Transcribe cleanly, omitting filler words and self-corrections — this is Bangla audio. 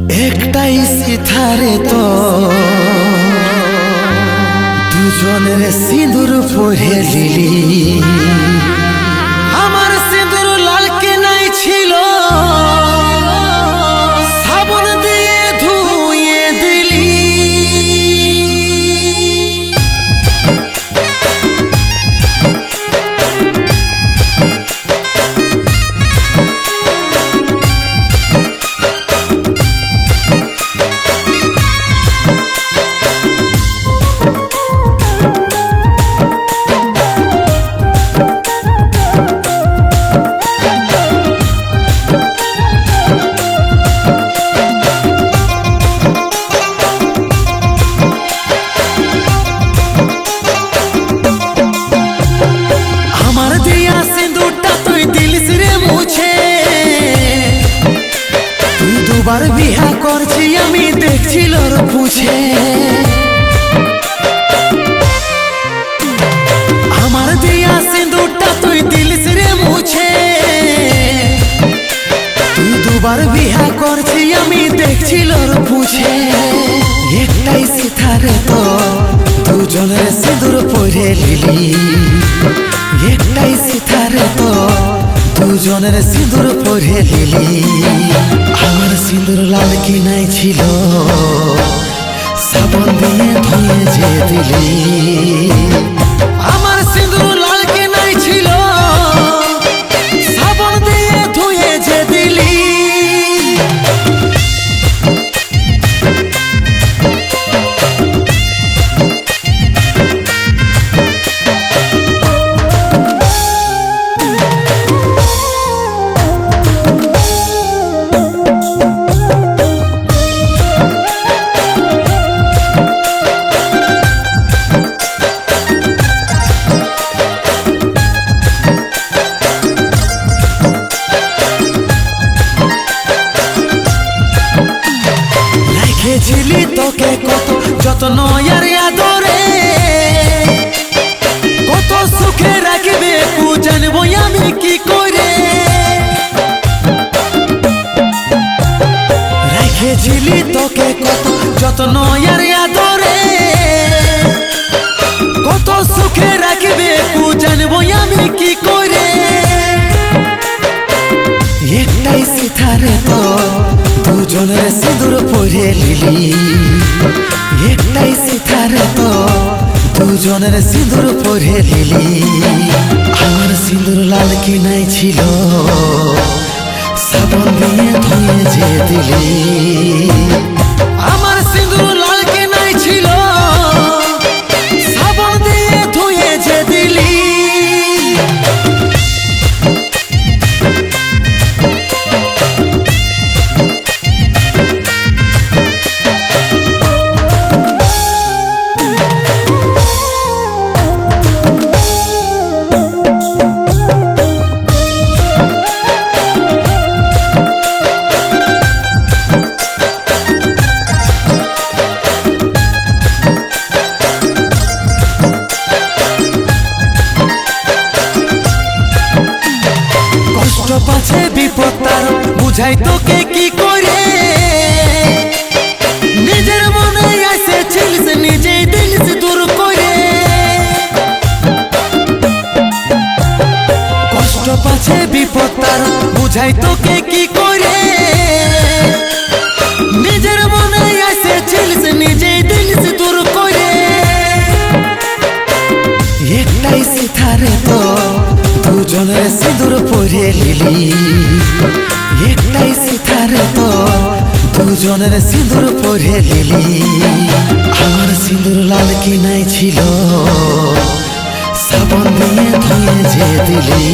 একটাই সিথারে তো দুজনের সিঁদুর পরে লিলি আমার সিঁদুর লাল কে নাই ছিল সাবন দিয়ে ধুয়ে দিলি দুবার বিহা করছি আমি দেখছিল পুছে আমার দিয়া সিঁদুরটা তুই দিলিস রে মুছে তুই দুবার বিহা করছি আমি দেখছিল পুছে একটাই সিথারে তো দুজনের সিঁদুর পরে লিলি একটাই সিথারে তো দুজনের সিঁদুর পরে লিলি আমার সিঁদুর লাল কি নাই ছিল সাবন দিয়ে ধুয়ে যে দিলি আমার সিঁদুর লাল কি নাই ছিল সাবন দিয়ে ধুয়ে যে দিলি ছিলি তোকে কত যত্ন আর আদরে কত সুখে রাখবে জানবো আমি কি করে রেখেছিলি তোকে কত যত্ন আর আদরে কত সুখে রাখবে জানবো আমি কি করে একটাই সিথারে তো দুজনের সিঁদুর পরে লিলি একটাই সিথারে তো দুজনের সিঁদুর পরে লিলি আমার সিঁদুর লাল কি নাই ছিল সাবন দিয়ে ধুয়ে যে দিলি আমার সিঁদুর লাল কি নাই ছিল সাবন দিয়ে ধুয়ে যে দিলি পাছে বিপদ তার বুঝাই তোকে কি করে নিজের মনে আসে ছিলিস নিজেই দিলিস দূর করে কষ্ট পাছে বিপদ তার বুঝাই তোকে কি করে নিজের মনে আসে ছিলিস নিজেই দিলিস দূর করে একটাই সিথারে তো দুজনের সিঁদুর পরে লিলি একটাই সিথারে তো দুজনের সিঁদুর পরে লিলি আমার সিঁদুর লাল কি নাই ছিল সাবন দিয়ে ধুয়ে যে দিলি